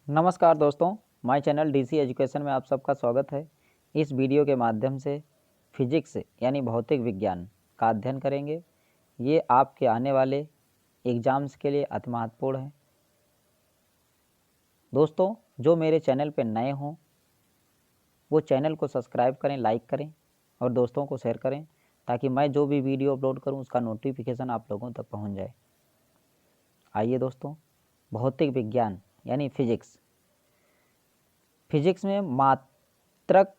नमस्कार दोस्तों, my channel DC education में आप सबका स्वागत है। इस वीडियो के माध्यम से फिजिक्स यानी भौतिक विज्ञान का अध्ययन करेंगे। ये आपके आने वाले एग्ज़ाम्स के लिए अति महत्वपूर्ण है। दोस्तों, जो मेरे चैनल पर नए हों वो चैनल को सब्सक्राइब करें, लाइक करें और दोस्तों को शेयर करें ताकि मैं जो भी वीडियो अपलोड करूं उसका नोटिफिकेशन आप लोगों तक पहुंच जाए। आइए दोस्तों, भौतिक विज्ञान यानी फिजिक्स में मात्रक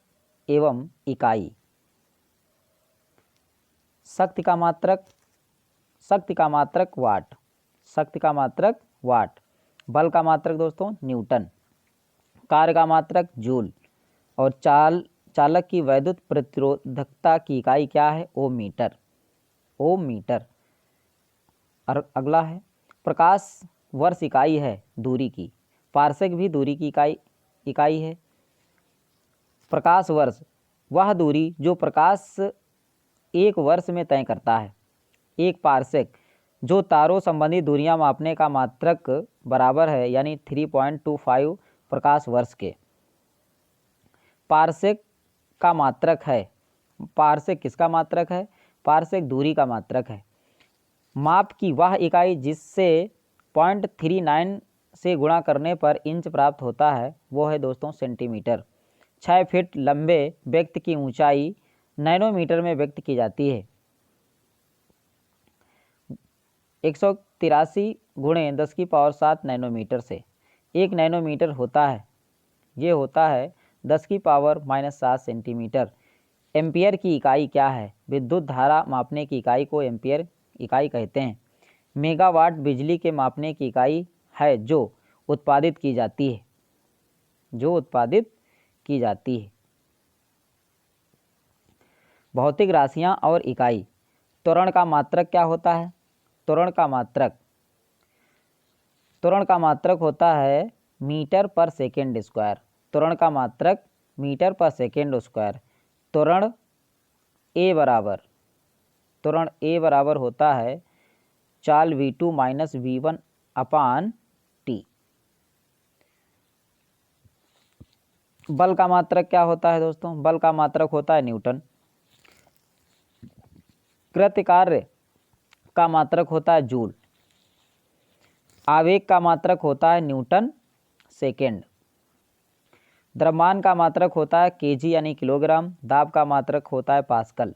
एवं इकाई। शक्ति का मात्रक वाट, शक्ति का मात्रक वाट। बल का मात्रक दोस्तों न्यूटन। कार्य का मात्रक जूल। और चालक की वैद्युत प्रतिरोधकता की इकाई क्या है? ओम मीटर। और अगला है प्रकाश वर्ष इकाई है दूरी की। पारसेक भी दूरी की इकाई है। प्रकाश वर्ष वह दूरी जो प्रकाश एक वर्ष में तय करता है। एक पारसेक जो तारों संबंधी दूरियां मापने का मात्रक बराबर है यानी 3.25 प्रकाश वर्ष के। पारसेक का मात्रक है। पारसेक किसका मात्रक है? पारसेक दूरी का मात्रक है। माप की वह इकाई जिससे 0.39 से गुणा करने पर इंच प्राप्त होता है वो है दोस्तों सेंटीमीटर। 6 फीट लंबे व्यक्ति की ऊंचाई नैनोमीटर में व्यक्त की जाती है। 183 गुणे 10⁻7 नैनोमीटर से। 1 नैनोमीटर होता है, ये होता है 10⁻⁻7 सेंटीमीटर। एम्पियर की इकाई क्या है? विद्युत धारा मापने की इकाई को एम्पियर इकाई कहते हैं। मेगावाट बिजली के मापने की इकाई है जो उत्पादित की जाती है। भौतिक राशियां और इकाई। त्वरण का मात्रक क्या होता है? त्वरण का मात्रक होता है मीटर पर सेकेंड स्क्वायर। त्वरण का मात्रक मीटर पर सेकेंड स्क्वायर। त्वरण ए बराबर होता है चाल v2 माइनस v1 अपान टी। बल का मात्रक क्या होता है दोस्तों? बल का मात्रक होता है न्यूटन। कृत्य कार्य का मात्रक होता है जूल। आवेग का मात्रक होता है न्यूटन सेकेंड। द्रव्यमान का मात्रक होता है केजी यानी किलोग्राम। दाब का मात्रक होता है पास्कल।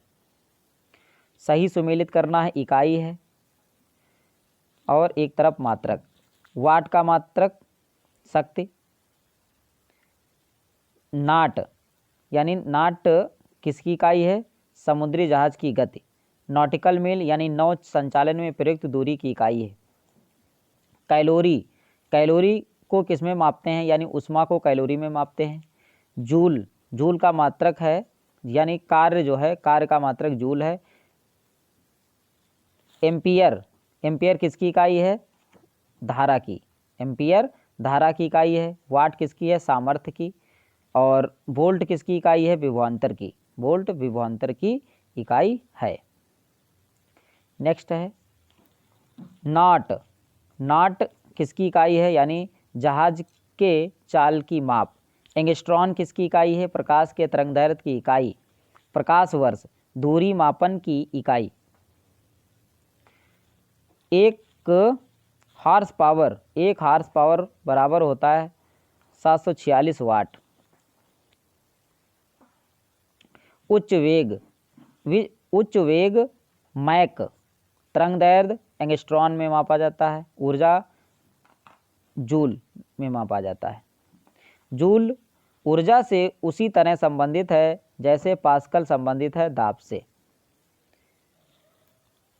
सही सुमेलित करना है इकाई है और एक तरफ मात्रक। वाट का मात्रक शक्ति। नाट किसकी इकाई है? समुद्री जहाज की गति। नॉटिकल मील यानी नौ संचालन में प्रयुक्त दूरी की इकाई है। कैलोरी को किस में मापते हैं? यानी उष्मा को कैलोरी में मापते हैं। जूल का मात्रक है यानी कार्य का मात्रक जूल है। एम्पियर किसकी इकाई है? धारा की। एम्पियर धारा की इकाई है। वाट किसकी है? सामर्थ्य की। और वोल्ट किसकी इकाई है? विभवांतर की। वोल्ट विभवांतर की इकाई है। नेक्स्ट है नॉट किसकी इकाई है? यानी जहाज के चाल की माप। एंगस्ट्रॉन किसकी इकाई है? प्रकाश के तरंगदैर्घ्य की इकाई। प्रकाश वर्ष दूरी मापन की इकाई। एक हार्स पावर बराबर होता है 746 वाट। उच्च वेग मैक तरंगदैर्घ्य एंगस्ट्रॉन में मापा जाता है। ऊर्जा जूल में मापा जाता है। जूल ऊर्जा से उसी तरह संबंधित है जैसे पास्कल संबंधित है दाब से।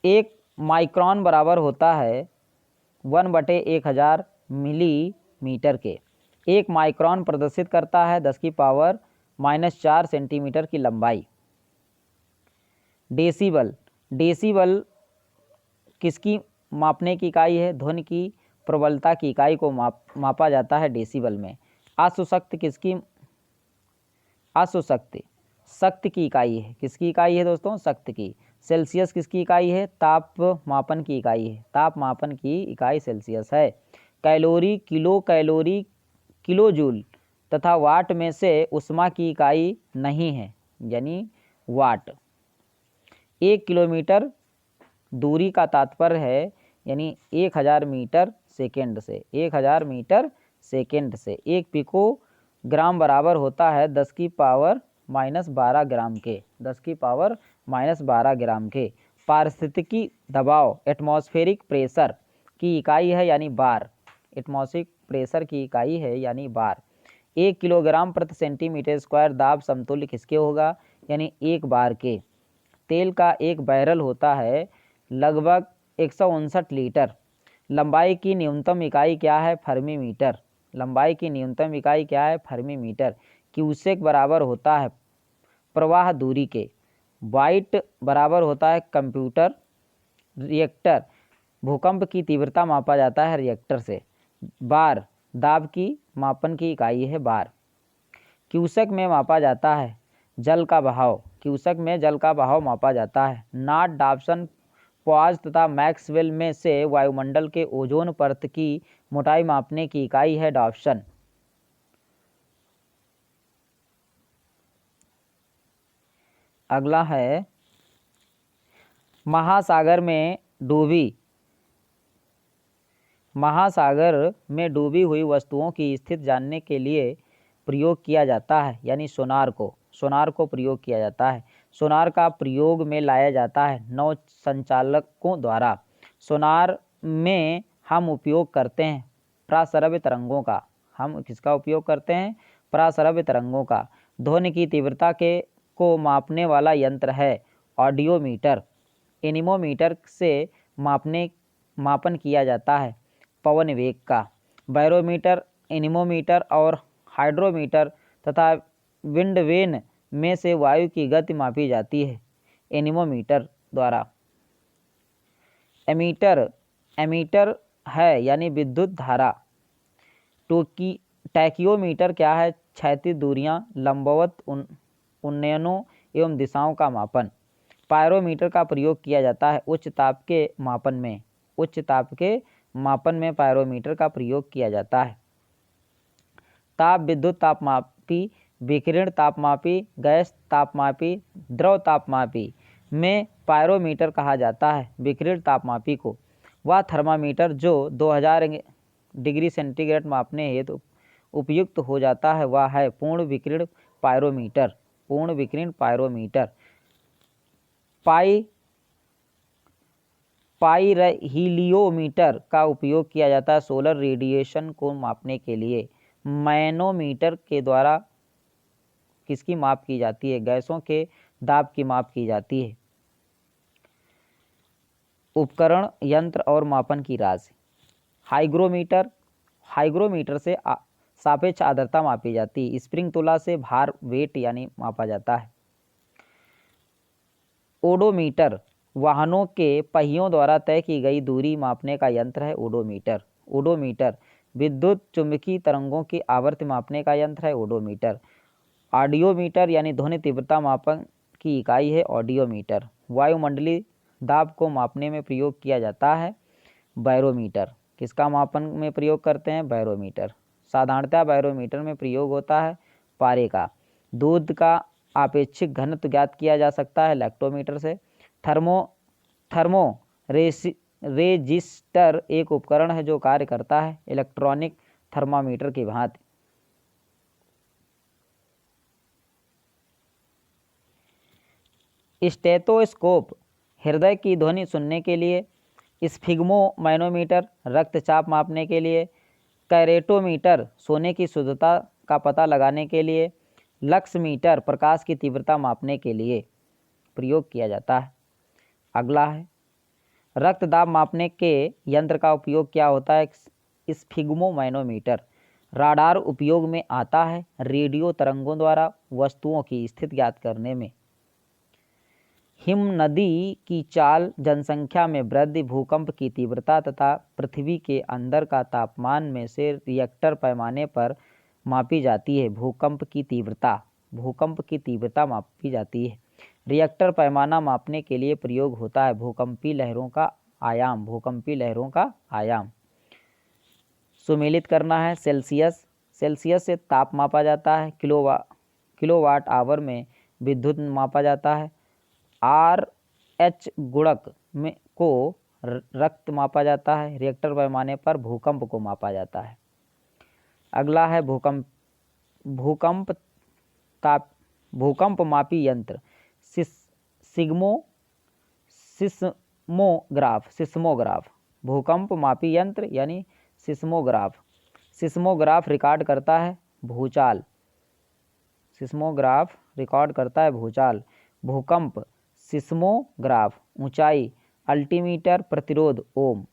1 माइक्रोन बराबर होता है 1/1000 मिलीमीटर के। 1 माइक्रोन प्रदर्शित करता है 10⁻⁻4 सेंटीमीटर की लंबाई। डेसीबल किसकी मापने की इकाई है? ध्वनि की प्रबलता की इकाई को मापा जाता है डेसीबल में। शक्ति की इकाई है। किसकी इकाई है दोस्तों? शक्ति की। सेल्सियस किसकी इकाई है? ताप मापन की इकाई है। ताप मापन की इकाई सेल्सियस है। किलो कैलोरी किलो जूल तथा वाट में से ऊष्मा की इकाई नहीं है, यानी वाट। 1 किलोमीटर दूरी का तात्पर्य है यानी 1000 मीटर सेकेंड से, 1000 मीटर सेकेंड से। 1 पिको ग्राम बराबर होता है 10 की पावर -12 ग्राम के, 10 की पावर -12 ग्राम के। पारिस्थितिकी दबाव एटमॉस्फेरिक प्रेशर की इकाई है यानी बार, एटमॉस्फेरिक प्रेशर की इकाई है यानी बार। 1 किलोग्राम प्रति सेंटीमीटर स्क्वायर दाब समतुल्य किसके होगा, यानी 1 बार के। तेल का एक बैरल होता है लगभग 159 लीटर। लंबाई की न्यूनतम इकाई क्या है, फर्मी मीटर। लंबाई की न्यूनतम इकाई क्या है, फर्मी मीटर। क्यूसेक बराबर होता है प्रवाह दूरी के। वाइट बराबर होता है कंप्यूटर। रिएक्टर, भूकंप की तीव्रता मापा जाता है रिएक्टर से। बार, दाब की मापन की इकाई है बार। क्यूसेक में मापा जाता है जल का बहाव, क्यूसेक में जल का बहाव मापा जाता है। नाट, डॉप्सन, पॉज तथा मैक्सवेल में से वायुमंडल के ओजोन परत की मोटाई मापने की इकाई है डॉप्सन। अगला है महासागर में डूबी हुई वस्तुओं की स्थिति जानने के लिए प्रयोग किया जाता है, यानी सोनार को प्रयोग किया जाता है। सोनार का प्रयोग में लाया जाता है नौ संचालकों द्वारा। सोनार में हम उपयोग करते हैं पराश्रव्य तरंगों का। हम किसका उपयोग करते हैं, पराश्रव्य तरंगों का। ध्वनि की तीव्रता को मापने वाला यंत्र है ऑडियोमीटर। एनीमोमीटर से मापन किया जाता है पवन वेग का। बैरोमीटर, एनीमोमीटर और हाइड्रोमीटर तथा विंडवेन में से वायु की गति मापी जाती है एनीमोमीटर द्वारा। एमीटर है यानी विद्युत धारा। टैकियोमीटर क्या है, क्षैतिज दूरियां, लंबवत उन्नयनों एवं दिशाओं का मापन। पायरोमीटर का प्रयोग किया जाता है उच्च ताप के मापन में पायरोमीटर का प्रयोग किया जाता है। ताप विद्युत तापमापी, विकिरण तापमापी, गैस तापमापी, द्रव तापमापी में पायरोमीटर कहा जाता है विकिरण तापमापी को। वह थर्मामीटर जो 2000 डिग्री सेंटीग्रेड मापने हेतु उपयुक्त हो जाता है वह है पूर्ण विकिरण पायरोमीटर। पाइरोहीलियोमीटर का उपयोग किया जाता है सोलर रेडिएशन को मापने के लिए। मैनोमीटर के द्वारा किसकी माप की जाती है, गैसों के दाब की माप की जाती है। उपकरण, यंत्र और मापन की राशि। हाइग्रोमीटर से सापेक्ष आर्द्रता मापी जाती है। स्प्रिंग तुला से भार, वेट यानी मापा जाता है। ओडोमीटर वाहनों के पहियों द्वारा तय की गई दूरी मापने का यंत्र है ओडोमीटर। विद्युत चुंबकीय तरंगों की आवृत्ति मापने का यंत्र है ओडोमीटर। ऑडियोमीटर यानी ध्वनि तीव्रता मापन की इकाई है ऑडियोमीटर। वायुमंडलीय दाब को मापने में प्रयोग किया जाता है बैरोमीटर। किसका मापन में प्रयोग करते हैं, बैरोमीटर। साधारणतः बैरोमीटर में प्रयोग होता है पारे का। दूध का आपेक्षिक घनत्व ज्ञात किया जा सकता है लैक्टोमीटर से। थर्मो रेजिस्टर एक उपकरण है जो कार्य करता है इलेक्ट्रॉनिक थर्मामीटर की भांति। स्टेथोस्कोप हृदय की ध्वनि सुनने के लिए। स्फिग्मोमैनोमीटर रक्तचाप मापने के लिए। कैरेटोमीटर सोने की शुद्धता का पता लगाने के लिए। लक्समीटर प्रकाश की तीव्रता मापने के लिए प्रयोग किया जाता है। अगला है रक्तदाब मापने के यंत्र का उपयोग क्या होता है, स्फिग्मोमैनोमीटर। राडार उपयोग में आता है रेडियो तरंगों द्वारा वस्तुओं की स्थिति ज्ञात करने में। हिमनदी की चाल, जनसंख्या में वृद्धि, भूकंप की तीव्रता तथा पृथ्वी के अंदर का तापमान में से रिएक्टर पैमाने पर मापी जाती है भूकंप की तीव्रता मापी जाती है। रिएक्टर पैमाना मापने के लिए प्रयोग होता है भूकंपीय लहरों का आयाम। सुमेलित करना है सेल्सियस से ताप मापा जाता है। किलोवाट आवर में विद्युत मापा जाता है। RH गुणक में को रक्त मापा जाता है। रिएक्टर पैमाने पर भूकंप को मापा जाता है। अगला है भूकंप मापी यंत्र सिस्मोग्राफ। भूकंप मापी यंत्र यानी सिस्मोग्राफ रिकॉर्ड करता है भूचाल। भूकंप सिस्मोग्राफ। ऊंचाई अल्टीमीटर। प्रतिरोध ओम।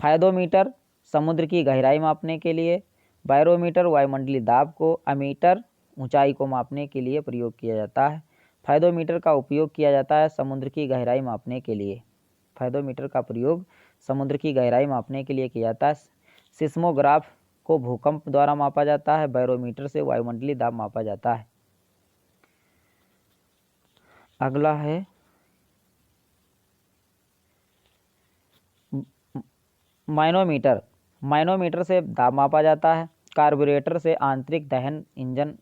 फायदोमीटर समुद्र की गहराई मापने के लिए। बैरोमीटर वायुमंडलीय दाब को। अमीटर ऊंचाई को मापने के लिए प्रयोग किया जाता है। फायदोमीटर का उपयोग किया जाता है समुद्र की गहराई मापने के लिए। फायदोमीटर का प्रयोग समुद्र की गहराई मापने के लिए किया जाता है। सिस्मोग्राफ को भूकंप द्वारा मापा जाता है। बैरोमीटर से वायुमंडलीय दाब मापा जाता है। अगला है माइनोमीटर। माइनोमीटर से दाब मापा जाता है। कार्बोरेटर से आंतरिक दहन इंजन।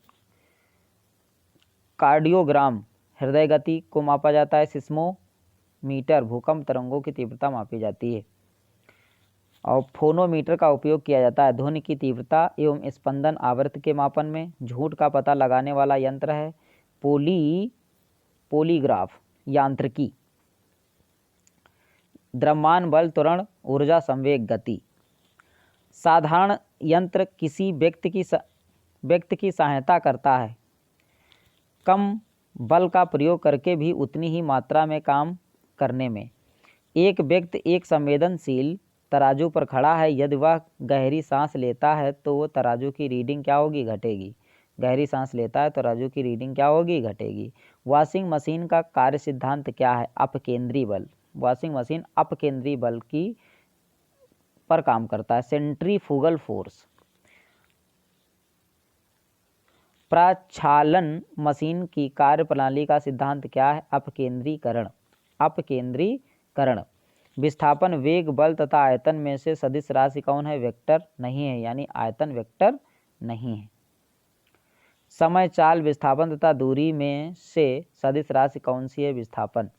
कार्डियोग्राम हृदय गति को मापा जाता है। सिस्मोमीटर भूकंप तरंगों की तीव्रता मापी जाती है। और फोनोमीटर का उपयोग किया जाता है ध्वनि की तीव्रता एवं स्पंदन आवृत्ति के मापन में। झूठ का पता लगाने वाला यंत्र है पॉलीग्राफ यांत्रिकी। द्रव्यमान बल त्वरण ऊर्जा संवेग गति। साधारण यंत्र किसी व्यक्ति की सहायता करता है कम बल का प्रयोग करके भी उतनी ही मात्रा में काम करने में। एक व्यक्ति एक संवेदनशील तराजू पर खड़ा है। यदि वह गहरी सांस लेता है तो वो तराजू की रीडिंग क्या होगी? घटेगी। गहरी सांस लेता है तो तराजू की रीडिंग क्या होगी? घटेगी। वॉशिंग मशीन का कार्य सिद्धांत क्या है? अपकेंद्री बल। वॉशिंग मशीन अपकेंद्री बल की पर काम करता है। Centrifugal force. प्रक्षालन मशीन की कार्यप्रणाली का सिद्धांत क्या है? अपकेंद्रीकरण। विस्थापन वेग बल तथा आयतन में से सदिश राशि कौन है? वेक्टर नहीं है, यानी आयतन वेक्टर नहीं है। समय चाल विस्थापन तथा दूरी में से सदिश राशि कौन सी है? विस्थापन।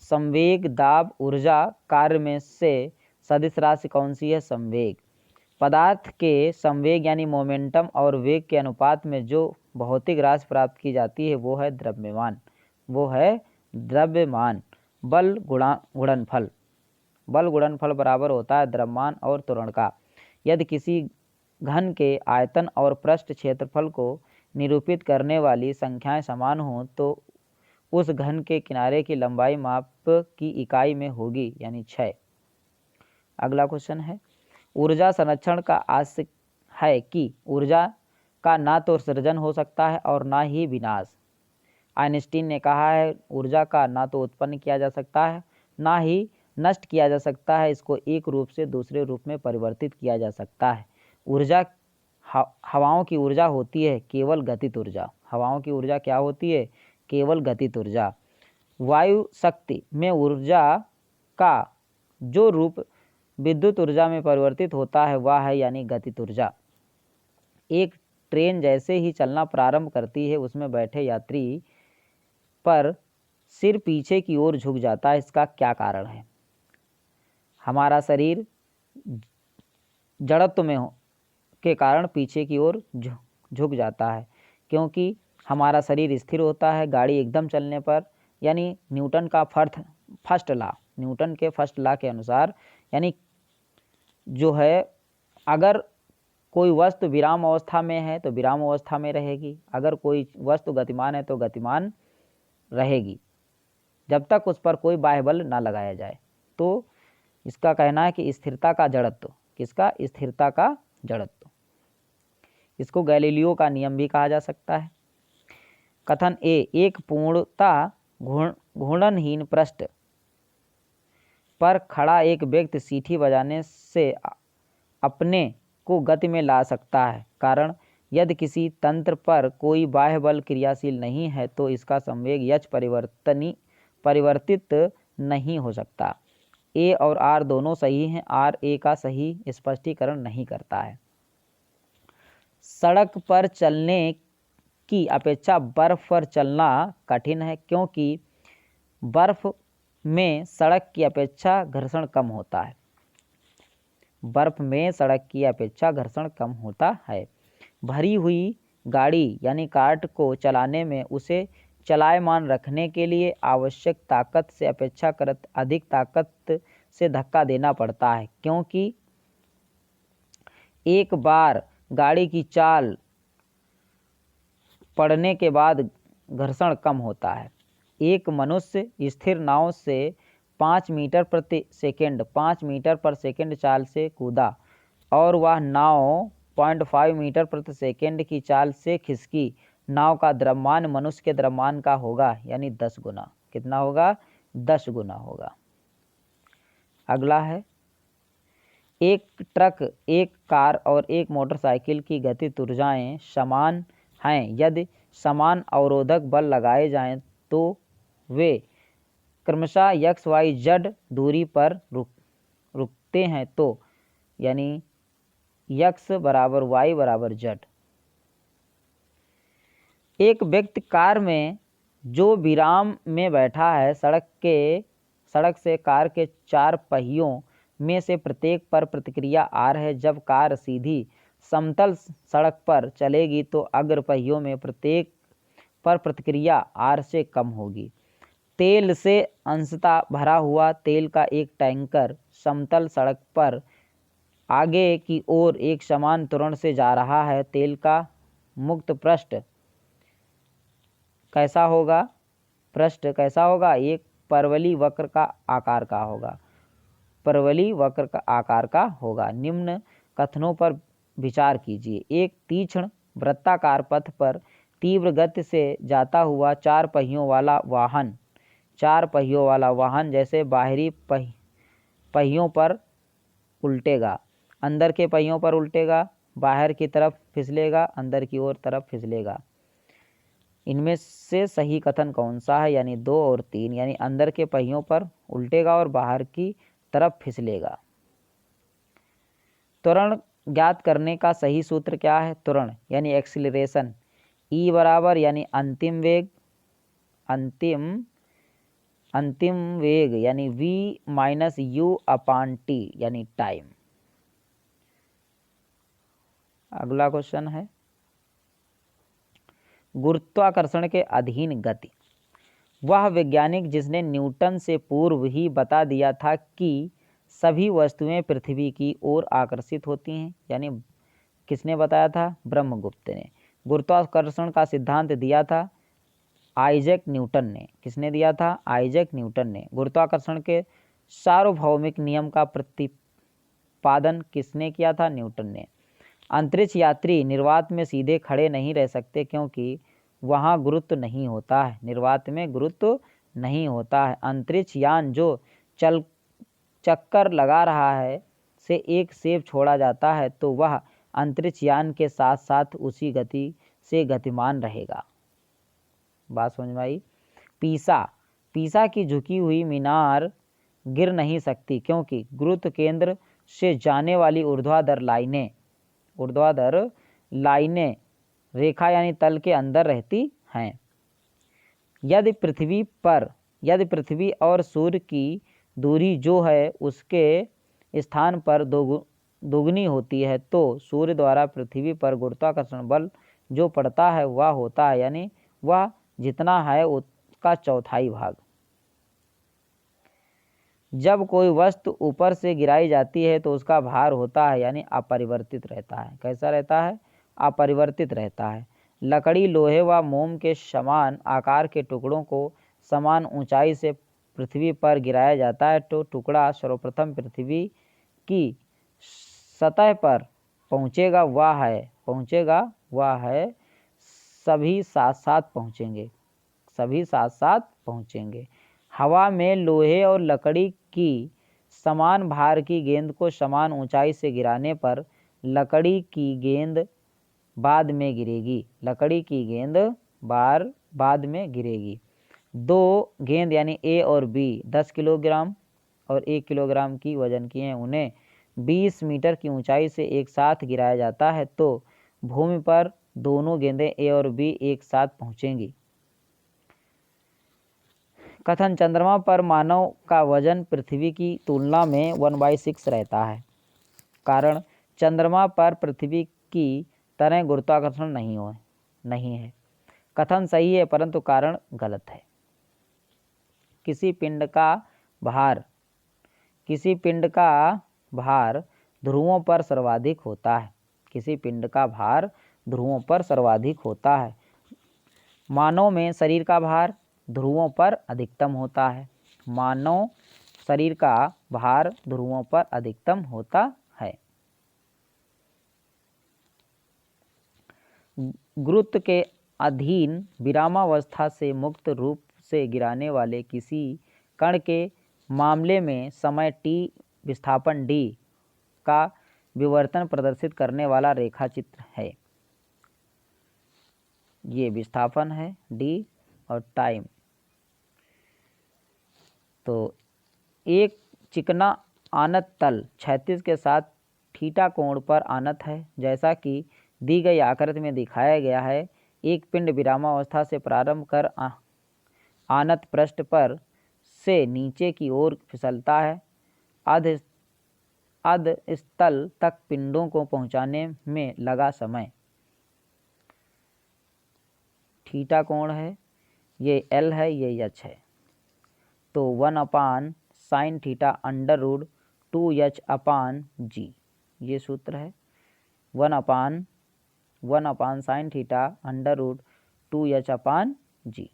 संवेग दाब ऊर्जा कार्य में से सदिश राशि कौन सी है? संवेग। पदार्थ के संवेग यानी मोमेंटम और वेग के अनुपात में जो भौतिक राशि प्राप्त की जाती है वो है द्रव्यमान। बल गुणनफल बराबर होता है द्रव्यमान और त्वरण का। यदि किसी घन के आयतन और पृष्ठ क्षेत्रफल को निरूपित करने वाली संख्याएं समान हों तो उस घन के किनारे की लंबाई माप की इकाई में होगी, यानी 6। अगला क्वेश्चन है ऊर्जा संरक्षण का आशय है कि ऊर्जा का ना तो सृजन हो सकता है और ना ही विनाश। आइंस्टीन ने कहा है ऊर्जा का ना तो उत्पन्न किया जा सकता है ना ही नष्ट किया जा सकता है, इसको एक रूप से दूसरे रूप में परिवर्तित किया जा सकता है। ऊर्जा हवाओं की ऊर्जा होती है केवल गतित ऊर्जा। हवाओं की ऊर्जा क्या होती है? केवल गतित ऊर्जा। वायु शक्ति में ऊर्जा का जो रूप विद्युत ऊर्जा में परिवर्तित होता है वह है यानी गतित ऊर्जा। एक ट्रेन जैसे ही चलना प्रारंभ करती है उसमें बैठे यात्री पर सिर पीछे की ओर झुक जाता है, इसका क्या कारण है? हमारा शरीर जड़त्व में के कारण पीछे की ओर झुक जाता है क्योंकि हमारा शरीर स्थिर होता है गाड़ी एकदम चलने पर, यानी न्यूटन के फर्स्ट लॉ के अनुसार, यानी जो है अगर कोई वस्तु विराम अवस्था में है तो विराम अवस्था में रहेगी, अगर कोई वस्तु गतिमान है तो गतिमान रहेगी जब तक उस पर कोई बाह्य बल ना लगाया जाए। तो इसका कहना है कि स्थिरता का जड़त्व। किसका? स्थिरता का जड़त्व। इसको गैलीलियो का नियम भी कहा जा सकता है। कथन ए एक पूर्णतः घूर्णनहीन पृष्ठ पर खड़ा एक व्यक्ति सीटी बजाने से अपने को गति में ला सकता है। कारण यदि किसी तंत्र पर कोई बाह्य बल क्रियाशील नहीं है तो इसका संवेग यच परिवर्तित नहीं हो सकता। ए और आर दोनों सही हैं, आर ए का सही स्पष्टीकरण नहीं करता है। सड़क पर चलने की अपेक्षा बर्फ पर चलना कठिन है, क्योंकि बर्फ में सड़क की अपेक्षा घर्षण कम होता है। बर्फ में सड़क की अपेक्षा घर्षण कम होता है। भरी हुई गाड़ी यानी कार्ट को चलाने में उसे चलायमान रखने के लिए आवश्यक ताकत से अपेक्षाकृत अधिक ताकत से धक्का देना पड़ता है, क्योंकि एक बार गाड़ी की चाल पड़ने के बाद घर्षण कम होता है। एक मनुष्य स्थिर नाव से 5 मीटर प्रति सेकंड चाल से कूदा और वह नाव 0.5 मीटर प्रति सेकंड की चाल से खिसकी। नाव का द्रव्यमान मनुष्य के द्रव्यमान का होगा, यानी 10 गुना। कितना होगा? 10 गुना होगा। अगला है, एक ट्रक, एक कार और एक मोटरसाइकिल की गतिज ऊर्जाएं समान हैं। यदि समान अवरोधक बल लगाए जाएं तो वे क्रमशः x, y, z दूरी पर रुकते हैं, तो यानी x बराबर y बराबर z। एक व्यक्ति कार में जो विराम में बैठा है, सड़क से कार के 4 पहियों में से प्रत्येक पर प्रतिक्रिया r है। जब कार सीधी समतल सड़क पर चलेगी तो अग्र पहियों में प्रत्येक पर प्रतिक्रिया r से कम होगी। तेल से अंशतः भरा हुआ तेल का एक टैंकर समतल सड़क पर आगे की ओर एक समान त्वरण से जा रहा है। तेल का मुक्त पृष्ठ कैसा होगा? पृष्ठ कैसा होगा? एक परवली वक्र का आकार का होगा। परवली वक्र का आकार का होगा। निम्न कथनों पर विचार कीजिए। एक तीक्ष्ण वृत्ताकार पथ पर तीव्र गति से जाता हुआ 4 पहियों वाला वाहन जैसे बाहरी पहियों पर उल्टेगा, अंदर के पहियों पर उल्टेगा, बाहर की तरफ फिसलेगा, अंदर की ओर तरफ फिसलेगा। इनमें से सही कथन कौन सा है? यानी 2 और 3, यानी अंदर के पहियों पर उल्टेगा और बाहर की तरफ फिसलेगा। त्वरण ज्ञात करने का सही सूत्र क्या है? त्वरण यानी एक्सीलरेशन, E बराबर यानी अंतिम वेग यानी v माइनस u अपान टी यानी टाइम। अगला क्वेश्चन है, गुरुत्वाकर्षण के अधीन गति। वह वैज्ञानिक जिसने न्यूटन से पूर्व ही बता दिया था कि सभी वस्तुएं पृथ्वी की ओर आकर्षित होती हैं, यानी किसने बताया था? ब्रह्मगुप्त ने। गुरुत्वाकर्षण का सिद्धांत दिया था आइजैक न्यूटन ने। किसने दिया था? आइजैक न्यूटन ने। गुरुत्वाकर्षण के सार्वभौमिक नियम का प्रतिपादन किसने किया था? न्यूटन ने। अंतरिक्ष यात्री निर्वात में सीधे खड़े नहीं रह सकते, क्योंकि वहाँ गुरुत्व नहीं होता है। निर्वात में गुरुत्व नहीं होता है। अंतरिक्ष यान जो चक्कर लगा रहा है से एक सेब छोड़ा जाता है तो वह अंतरिक्ष यान के साथ साथ उसी गति से गतिमान रहेगा। बात समझ में आई? पीसा की झुकी हुई मीनार गिर नहीं सकती, क्योंकि गुरुत्व केंद्र से जाने वाली ऊर्ध्वाधर लाइनें रेखा यानी तल के अंदर रहती हैं। यदि पृथ्वी और सूर्य की दूरी जो है उसके स्थान पर दोगुनी होती है, तो सूर्य द्वारा पृथ्वी पर गुरुत्वाकर्षण बल जो पड़ता है वह होता है, यानी वह जितना है उसका चौथाई भाग। जब कोई वस्तु ऊपर से गिराई जाती है तो उसका भार होता है, यानी अपरिवर्तित रहता है। कैसा रहता है? अपरिवर्तित रहता है। लकड़ी, लोहे व मोम के समान आकार के टुकड़ों को समान ऊंचाई से पृथ्वी पर गिराया जाता है तो टुकड़ा सर्वप्रथम पृथ्वी की सतह पर पहुँचेगा, वह है सभी साथ साथ पहुँचेंगे। हवा में लोहे और लकड़ी की समान भार की गेंद को समान ऊंचाई से गिराने पर लकड़ी की गेंद बाद में गिरेगी। 2 गेंद यानी A और B 10 किलोग्राम और 1 किलोग्राम की वजन की हैं, उन्हें 20 मीटर की ऊंचाई से एक साथ गिराया जाता है तो भूमि पर दोनों गेंदें ए और बी एक साथ पहुंचेंगी। कथन चंद्रमा पर मानव का वजन पृथ्वी की तुलना में 1/6 रहता है। कारण चंद्रमा पर पृथ्वी की तरह गुरुत्वाकर्षण नहीं है। कथन सही है परंतु कारण गलत है। किसी पिंड का भार ध्रुवों पर सर्वाधिक होता है। किसी पिंड का भार ध्रुवों पर सर्वाधिक होता है। मानव में शरीर का भार ध्रुवों पर अधिकतम होता है। मानव शरीर का भार ध्रुवों पर अधिकतम होता है। गुरुत्व के अधीन विरामावस्था से मुक्त रूप से गिराने वाले किसी कण के मामले में समय t विस्थापन d का विवर्तन प्रदर्शित करने वाला रेखाचित्र है। ये विस्थापन है d और टाइम। तो एक चिकना आनत तल क्षैतिज के साथ थीटा कोण पर आनत है। जैसा कि दी गई आकृति में दिखाया गया है, एक पिंड विरामावस्था से प्रारंभ कर आनत पृष्ठ पर से नीचे की ओर फिसलता है। अध स्थल तक पिंडों को पहुंचाने में लगा समय थीटा कोण है, ये L है, ये H है। तो 1/sin थीटा √2H/g ये सूत्र है। 1/sin theta √2H/g।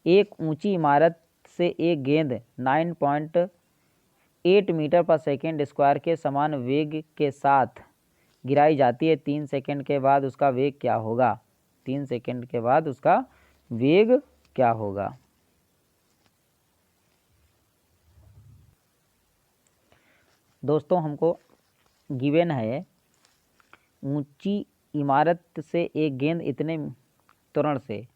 एक ऊंची इमारत से एक गेंद 9.8 मीटर पर सेकेंड स्क्वायर के समान वेग के साथ गिराई जाती है। 3 सेकेंड के बाद उसका वेग क्या होगा? 3 सेकेंड के बाद उसका वेग क्या होगा? दोस्तों, हमको गिवन है ऊंची इमारत से एक गेंद इतने त्वरण से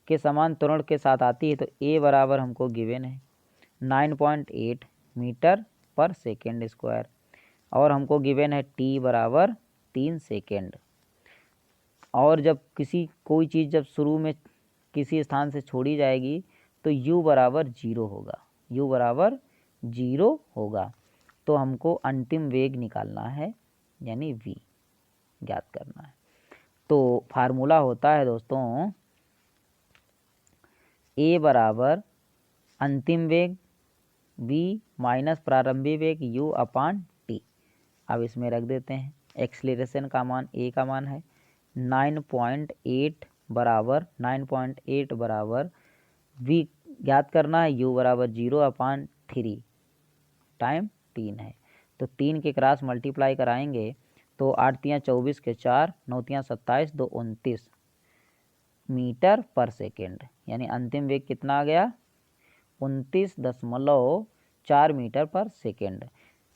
के समान त्वरण के साथ आती है। तो ए बराबर हमको गिवन है 9.8 मीटर पर सेकेंड स्क्वायर और हमको गिवन है टी बराबर 3 सेकेंड। और जब कोई चीज़ जब शुरू में किसी स्थान से छोड़ी जाएगी तो u बराबर 0 होगा। u बराबर 0 होगा। तो हमको अंतिम वेग निकालना है, यानी v ज्ञात करना है। तो फार्मूला होता है दोस्तों a बराबर अंतिम वेग v माइनस प्रारंभिक वेग u/t। अब इसमें रख देते हैं। एक्सीलरेशन का मान a का मान है 9.8 बराबर v ज्ञात करना है। u बराबर 0/3 टाइम 3 है। तो 3 के क्रॉस मल्टीप्लाई कराएंगे तो 8 तियाँ 24 के 4, 9 तियाँ 27, 2 29 मीटर पर सेकेंड, यानी अंतिम वेग कितना आ गया? 29.4 मीटर पर सेकेंड।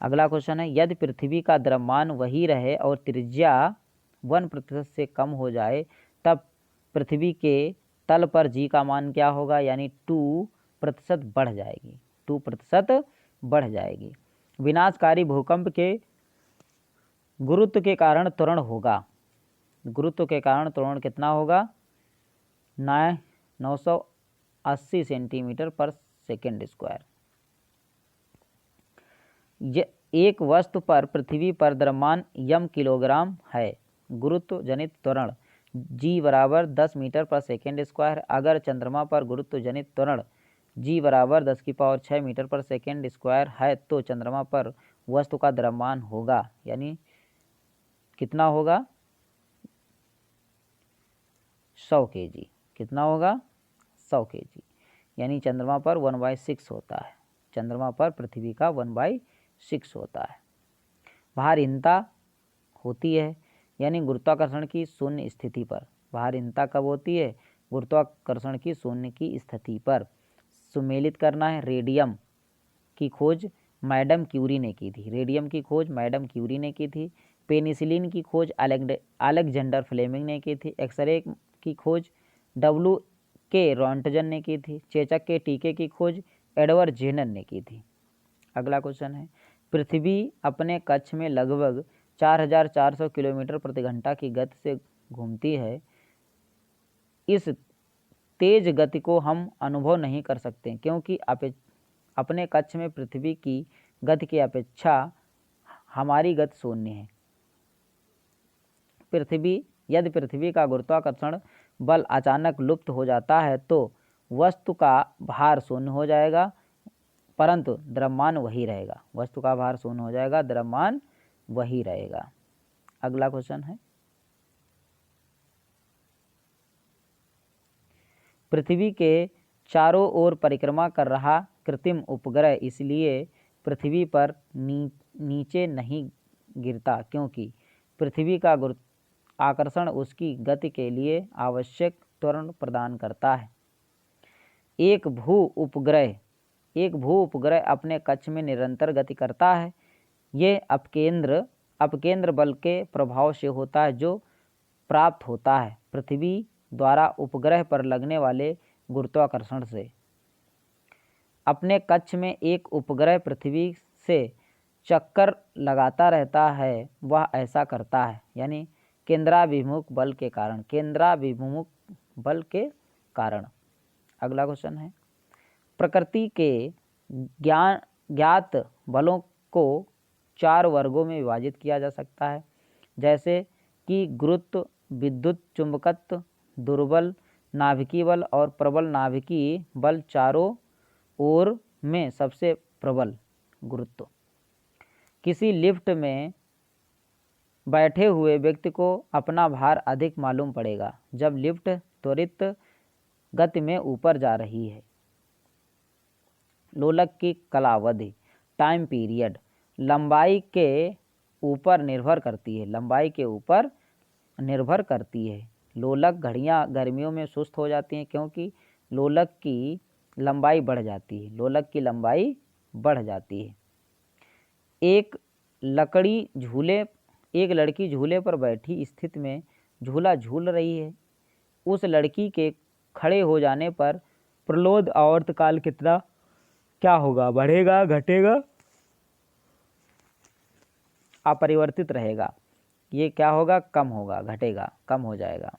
अगला क्वेश्चन है, यदि पृथ्वी का द्रव्यमान वही रहे और त्रिज्या 1% से कम हो जाए तब पृथ्वी के तल पर g का मान क्या होगा? यानी 2% बढ़ जाएगी। 2% बढ़ जाएगी। विनाशकारी भूकंप के गुरुत्व के कारण त्वरण होगा। गुरुत्व के कारण त्वरण कितना होगा? 980 सेंटीमीटर पर सेकेंड स्क्वायर। एक वस्तु पर पृथ्वी पर द्रव्यमान m किलोग्राम है। गुरुत्व जनित त्वरण g बराबर 10 मीटर पर सेकेंड स्क्वायर। अगर चंद्रमा पर गुरुत्व जनित त्वरण g बराबर 10⁶ मीटर पर सेकेंड स्क्वायर है तो चंद्रमा पर वस्तु का द्रव्यमान होगा, यानी कितना होगा? 100 kg। कितना होगा? 100 kg, यानी चंद्रमा पर 1/6 होता है। चंद्रमा पर पृथ्वी का 1/6 होता है। भारहीनता होती है, यानी गुरुत्वाकर्षण की शून्य स्थिति पर। भारहीनता कब होती है? गुरुत्वाकर्षण की शून्य की स्थिति पर। सुमेलित करना है। रेडियम की खोज मैडम क्यूरी ने की थी। रेडियम की खोज मैडम क्यूरी ने की थी। पेनिसिलिन की खोज अलेक्जेंडर फ्लेमिंग ने की थी। एक्सरे की खोज W.K. रॉन्टजन ने की थी। चेचक के टीके की खोज एडवर्ड जेनर ने की थी। अगला क्वेश्चन है, पृथ्वी अपने कक्ष में लगभग 4400 किलोमीटर प्रति घंटा की गति से घूमती है। इस तेज गति को हम अनुभव नहीं कर सकते क्योंकि अपने कक्ष में पृथ्वी की गति की अपेक्षा हमारी गति शून्य है। यदि पृथ्वी का गुरुत्वाकर्षण बल अचानक लुप्त हो जाता है तो वस्तु का भार शून्य हो जाएगा, परंतु द्रव्यमान वही रहेगा। वस्तु का भार शून्य हो जाएगा, द्रव्यमान वही रहेगा। अगला क्वेश्चन है, पृथ्वी के चारों ओर परिक्रमा कर रहा कृत्रिम उपग्रह इसलिए पृथ्वी पर नीचे नहीं गिरता क्योंकि पृथ्वी का आकर्षण उसकी गति के लिए आवश्यक त्वरण प्रदान करता है। एक भू उपग्रह अपने कक्ष में निरंतर गति करता है। ये अपकेंद्र बल के प्रभाव से होता है जो प्राप्त होता है पृथ्वी द्वारा उपग्रह पर लगने वाले गुरुत्वाकर्षण से। अपने कक्ष में एक उपग्रह पृथ्वी से चक्कर लगाता रहता है, वह ऐसा करता है यानी केंद्राभिमुख बल के कारण। अगला क्वेश्चन है, प्रकृति के ज्ञात बलों को 4 वर्गों में विभाजित किया जा सकता है, जैसे कि गुरुत्व, विद्युत चुंबकत्व, दुर्बल नाभिकीय बल और प्रबल नाभिकीय बल। चारों ओर में सबसे प्रबल गुरुत्व। किसी लिफ्ट में बैठे हुए व्यक्ति को अपना भार अधिक मालूम पड़ेगा जब लिफ्ट त्वरित गति में ऊपर जा रही है। लोलक की कालावधि, टाइम पीरियड, लंबाई के ऊपर निर्भर करती है। लोलक घड़ियाँ गर्मियों में सुस्त हो जाती हैं क्योंकि लोलक की लंबाई बढ़ जाती है। एक लड़की झूले पर बैठी स्थिति में झूला झूल रही है। उस लड़की के खड़े हो जाने पर प्रलोद आवर्तकाल क्या होगा? बढ़ेगा, घटेगा, अपरिवर्तित रहेगा। ये क्या होगा? कम होगा, घटेगा, कम हो जाएगा।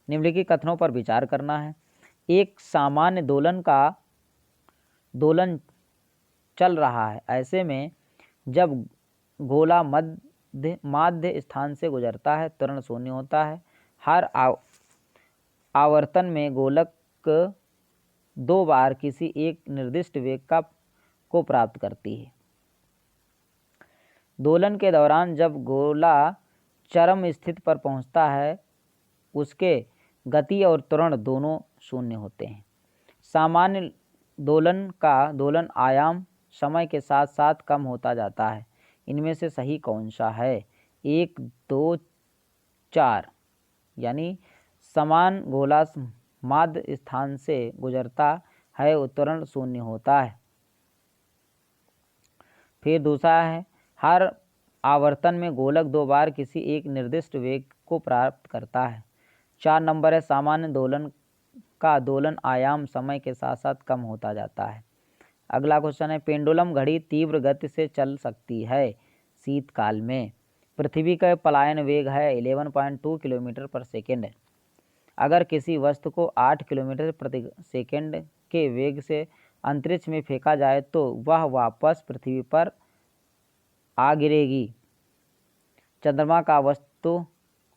निम्नलिखित कथनों पर विचार करना है। एक सामान्य दोलन चल रहा है। ऐसे में जब गोला माध्य स्थान से गुजरता है त्वरण शून्य होता है। हर आवर्तन में गोलक 2 बार किसी एक निर्दिष्ट वेग को प्राप्त करती है। दोलन के दौरान जब गोला चरम स्थिति पर पहुंचता है उसके गति और त्वरण दोनों शून्य होते हैं। सामान्य दोलन का दोलन आयाम समय के साथ साथ कम होता जाता है। इनमें से सही कौन सा है? 1, 2, 4 यानी समान गोला माध्य स्थान से गुजरता है, उत्तरण शून्य होता है। फिर दूसरा है, हर आवर्तन में गोलक 2 बार किसी एक निर्दिष्ट वेग को प्राप्त करता है। 4 नंबर है, सामान्य दोलन का दोलन आयाम समय के साथ साथ कम होता जाता है। अगला क्वेश्चन है, पेंडुलम घड़ी तीव्र गति से चल सकती है शीतकाल में। पृथ्वी का पलायन वेग है 11.2 किलोमीटर पर सेकेंड। अगर किसी वस्तु को 8 किलोमीटर प्रति सेकेंड के वेग से अंतरिक्ष में फेंका जाए तो वह वापस पृथ्वी पर आ गिरेगी। चंद्रमा का वस्तु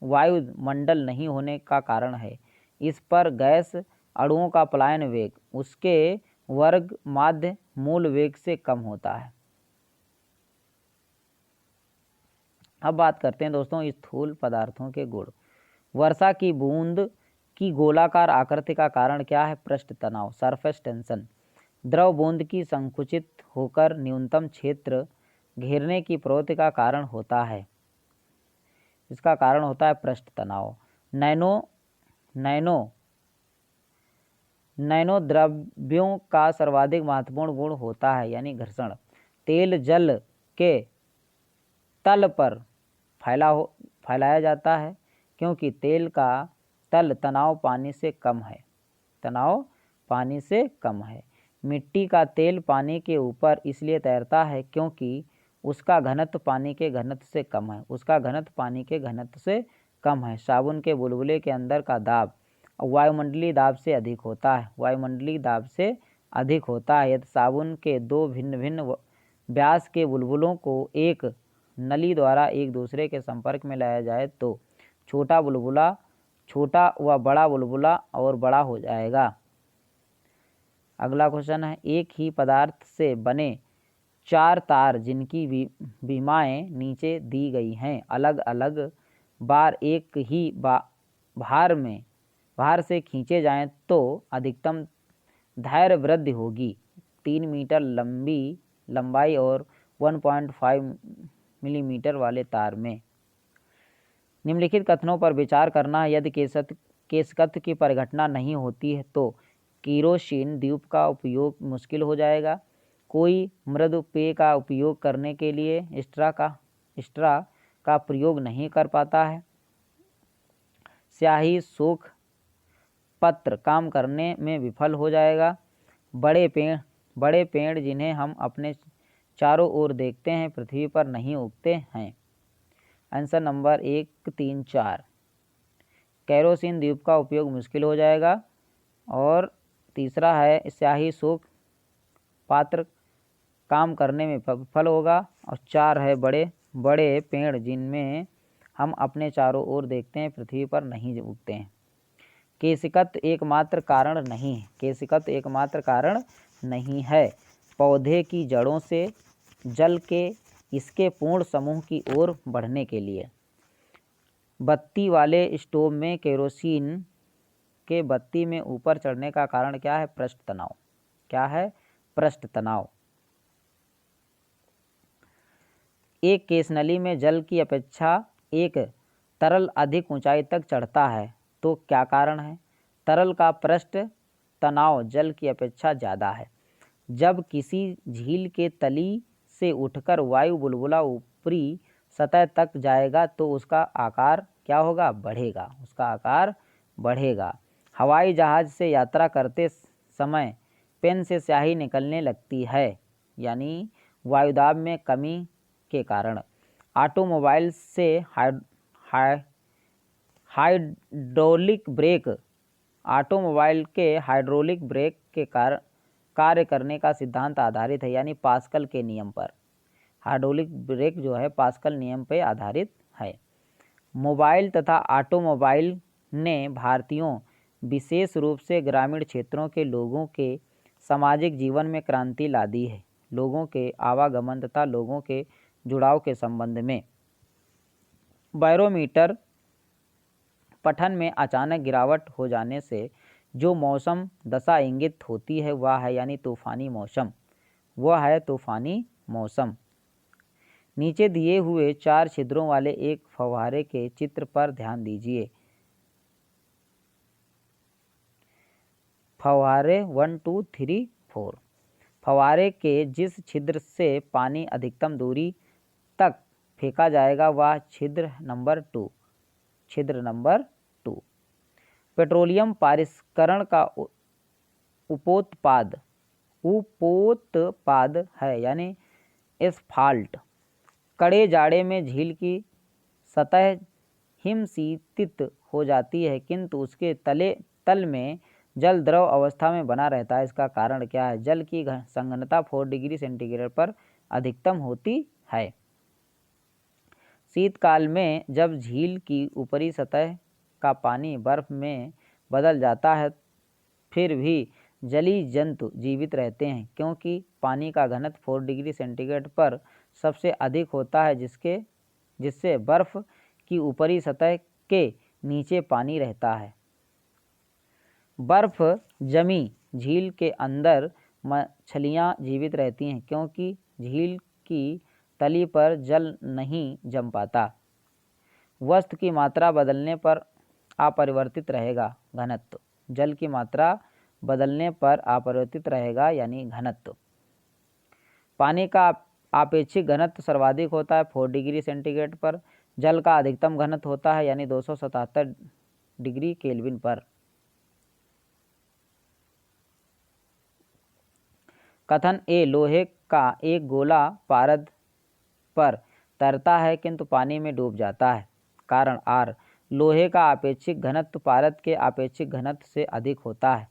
वायुमंडल नहीं होने का कारण है। इस पर गैस अणुओं का पलायन वेग उसके वर्ग माध्य मूल वेग से कम होता है। अब बात करते हैं दोस्तों स्थूल पदार्थों के गुण। वर्षा की बूंद की गोलाकार आकृति का कारण क्या है? पृष्ठ तनाव, सरफेस टेंशन। द्रव बूंद की संकुचित होकर न्यूनतम क्षेत्र घेरने की प्रवृत्ति का कारण होता है। इसका कारण होता है पृष्ठ तनाव। नैनो द्रव्यों का सर्वाधिक महत्वपूर्ण गुण होता है यानी घर्षण। तेल जल के तल पर फैलाया जाता है क्योंकि तेल का तल तनाव पानी से कम है। मिट्टी का तेल पानी के ऊपर इसलिए तैरता है क्योंकि उसका घनत्व पानी के घनत्व से कम है। उसका घनत्व पानी के घनत्व से कम है। साबुन के बुलबुले के अंदर का दाब वायुमंडलीय दाब से अधिक होता है। वायुमंडलीय दाब से अधिक होता है। यदि साबुन के दो भिन्न भिन्न व्यास के बुलबुलों को एक नली द्वारा एक दूसरे के संपर्क में लाया जाए तो छोटा बुलबुला छोटा व बड़ा बुलबुला और बड़ा हो जाएगा। अगला क्वेश्चन है, एक ही पदार्थ से बने चार तार जिनकी विमाएँ नीचे दी गई हैं अलग अलग बार एक ही भार से खींचे जाएं तो अधिकतम धैर्य वृद्धि होगी। 3 मीटर लंबाई और 1.5 मिलीमीटर वाले तार में। निम्नलिखित कथनों पर विचार करना है। यदि केशकत्व की परिघटना नहीं होती है तो केरोसिन द्वीप का उपयोग मुश्किल हो जाएगा। कोई मृदु पेय का उपयोग करने के लिए स्ट्रा का प्रयोग नहीं कर पाता है। स्याही सोख पत्र काम करने में विफल हो जाएगा। बड़े पेड़ जिन्हें हम अपने चारों ओर देखते हैं पृथ्वी पर नहीं उगते हैं। Answer number 1, 3, 4। केरोसिन द्वीप का उपयोग मुश्किल हो जाएगा। और तीसरा है स्याही सोख पात्र काम करने में विफल होगा। और 4 है बड़े पेड़ जिनमें हम अपने चारों ओर देखते हैं पृथ्वी पर नहीं उगते हैं। केशिकत्व एकमात्र कारण नहीं है। केशिकत्व एकमात्र कारण नहीं है। पौधे की जड़ों से जल के इसके पूर्ण समूह की ओर बढ़ने के लिए। बत्ती वाले स्टोव में केरोसिन के बत्ती में ऊपर चढ़ने का कारण क्या है? पृष्ठ तनाव। क्या है? पृष्ठ तनाव। एक केशनली में जल की अपेक्षा एक तरल अधिक ऊंचाई तक चढ़ता है तो क्या कारण है? तरल का पृष्ठ तनाव जल की अपेक्षा ज़्यादा है। जब किसी झील के तली से उठकर वायु बुलबुला ऊपरी सतह तक जाएगा तो उसका आकार क्या होगा? बढ़ेगा। उसका आकार बढ़ेगा। हवाई जहाज़ से यात्रा करते समय पेन से स्याही निकलने लगती है यानी वायुदाब में कमी के कारण। ऑटोमोबाइल से हाइड्रोलिक ब्रेक के कार्य करने का सिद्धांत आधारित है यानी पास्कल के नियम पर। हाइड्रोलिक ब्रेक जो है पास्कल नियम पर आधारित है। मोबाइल तथा ऑटोमोबाइल ने भारतीयों विशेष रूप से ग्रामीण क्षेत्रों के लोगों के सामाजिक जीवन में क्रांति ला दी है। लोगों के आवागमन तथा लोगों के जुड़ाव के संबंध में। बैरोमीटर पठन में अचानक गिरावट हो जाने से जो मौसम दशा इंगित होती है वह है यानी तूफ़ानी मौसम। वह है तूफ़ानी मौसम। नीचे दिए हुए 4 छिद्रों वाले एक फव्वारे के चित्र पर ध्यान दीजिए। फव्वारे 1, 2, 3, 4। फव्वारे के जिस छिद्र से पानी अधिकतम दूरी तक फेंका जाएगा वह छिद्र नंबर 2। छिद्र नंबर 2 पेट्रोलियम पारिष्करण का उपोत्पाद है यानी एस्फाल्ट। कड़े जाड़े में झील की सतह हिमशीतित हो जाती है किंतु उसके तल में जल द्रव अवस्था में बना रहता है। इसका कारण क्या है? जल की संघनता 4 डिग्री सेंटीग्रेड पर अधिकतम होती है। शीतकाल में जब झील की ऊपरी सतह का पानी बर्फ में बदल जाता है फिर भी जलीय जंतु जीवित रहते हैं क्योंकि पानी का घनत्व 4 डिग्री सेंटीग्रेड पर सबसे अधिक होता है जिससे बर्फ की ऊपरी सतह के नीचे पानी रहता है। बर्फ जमी झील के अंदर मछलियाँ जीवित रहती हैं क्योंकि झील की तली पर जल नहीं जम पाता। वस्तु की मात्रा बदलने पर अपरिवर्तित रहेगा घनत्व। जल की मात्रा बदलने पर अपरिवर्तित रहेगा यानी घनत्व। पानी का आपेक्षिक घनत्व सर्वाधिक होता है 4 डिग्री सेंटीग्रेड पर। जल का अधिकतम घनत्व होता है यानी 277 डिग्री केल्विन पर। कथन ए लोहे का एक गोला पारद पर तैरता है किंतु पानी में डूब जाता है। कारण आर, लोहे का आपेक्षिक घनत्व पारद के आपेक्षिक घनत्व से अधिक होता है।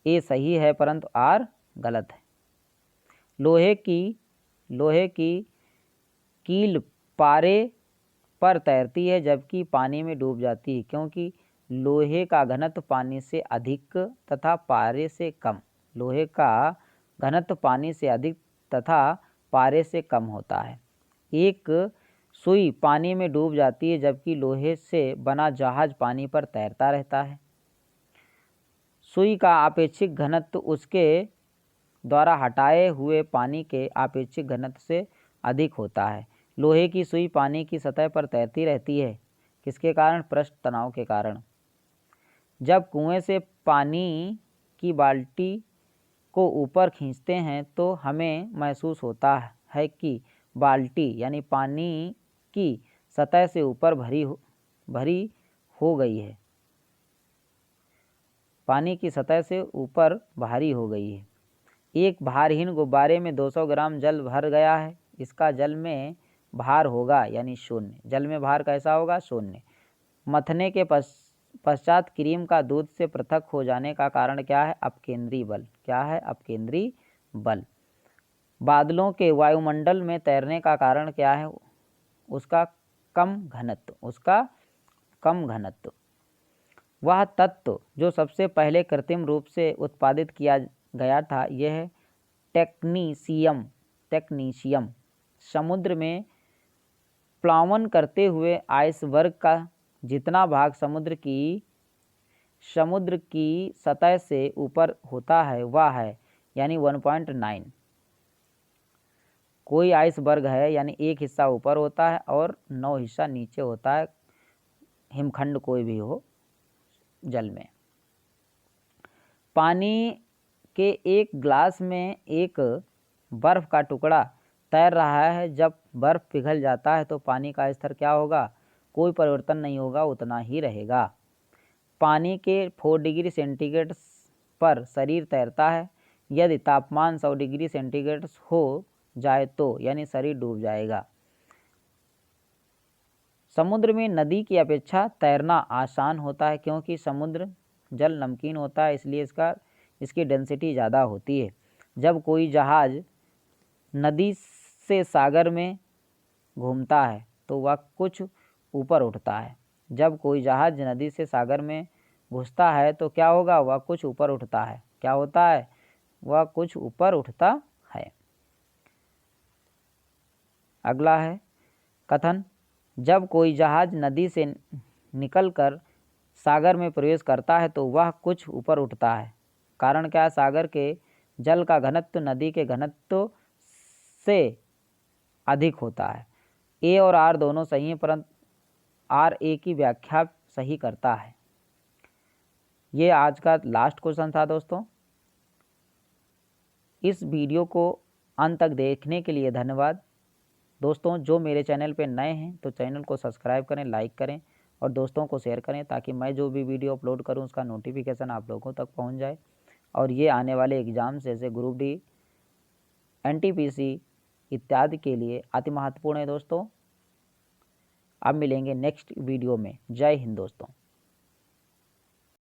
ए सही है परंतु आर गलत है। लोहे की कील पारे पर तैरती है जबकि पानी में डूब जाती है, क्योंकि लोहे का घनत्व पानी से अधिक तथा पारे से कम। लोहे का घनत्व पानी से अधिक तथा पारे से कम होता है। एक सुई पानी में डूब जाती है जबकि लोहे से बना जहाज पानी पर तैरता रहता है। सुई का आपेक्षिक घनत्व उसके द्वारा हटाए हुए पानी के आपेक्षिक घनत्व से अधिक होता है। लोहे की सुई पानी की सतह पर तैरती रहती है। किसके कारण? पृष्ठ तनाव के कारण। जब कुएं से पानी की बाल्टी को ऊपर खींचते हैं तो हमें महसूस होता है कि बाल्टी यानी पानी की सतह से ऊपर भरी हो गई है। पानी की सतह से ऊपर भारी हो गई है। एक भारहीन गुब्बारे में 200 ग्राम जल भर गया है। इसका जल में भार होगा यानी शून्य। जल में भार कैसा होगा? शून्य। मथने के पश्चात क्रीम का दूध से पृथक हो जाने का कारण क्या है? अपकेंद्री बल। क्या है? अपकेंद्री बल। बादलों के वायुमंडल में तैरने का कारण क्या है? उसका कम घनत्व। वह तत्व जो सबसे पहले कृत्रिम रूप से उत्पादित किया गया था यह टेक्नीशियम समुद्र में प्लावन करते हुए आइसबर्ग का जितना भाग समुद्र की सतह से ऊपर होता है वह है यानी 1.9। कोई आइसबर्ग है यानी एक हिस्सा ऊपर होता है और 9 हिस्सा नीचे होता है। हिमखंड कोई भी हो जल में। पानी के एक ग्लास में एक बर्फ का टुकड़ा तैर रहा है। जब बर्फ पिघल जाता है तो पानी का स्तर क्या होगा? कोई परिवर्तन नहीं होगा, उतना ही रहेगा। पानी के 4 डिग्री सेंटीग्रेड पर शरीर तैरता है। यदि तापमान 100 डिग्री सेंटीग्रेड हो जाए तो यानी शरीर डूब जाएगा। समुद्र में नदी की अपेक्षा तैरना आसान होता है क्योंकि समुद्र जल नमकीन होता है, इसलिए इसकी डेंसिटी ज़्यादा होती है। जब कोई जहाज़ नदी से सागर में घूमता है तो वह कुछ ऊपर उठता है। जब कोई जहाज़ नदी से सागर में घुसता है तो क्या होगा? वह कुछ ऊपर उठता है। क्या होता है? वह कुछ ऊपर उठता है। अगला है कथन। जब कोई जहाज़ नदी से निकलकर सागर में प्रवेश करता है तो वह कुछ ऊपर उठता है। कारण क्या है? सागर के जल का घनत्व नदी के घनत्व से अधिक होता है। ए और आर दोनों सही हैं परंतु आर ए की व्याख्या सही करता है। ये आज का लास्ट क्वेश्चन था दोस्तों। इस वीडियो को अंत तक देखने के लिए धन्यवाद। दोस्तों जो मेरे चैनल पे नए हैं तो चैनल को सब्सक्राइब करें, लाइक करें और दोस्तों को शेयर करें ताकि मैं जो भी वीडियो अपलोड करूं उसका नोटिफिकेशन आप लोगों तक पहुंच जाए। और ये आने वाले एग्ज़ाम जैसे ग्रुप डी, NTPC इत्यादि के लिए अति महत्वपूर्ण है दोस्तों। अब मिलेंगे नेक्स्ट वीडियो में। जय हिंद दोस्तों।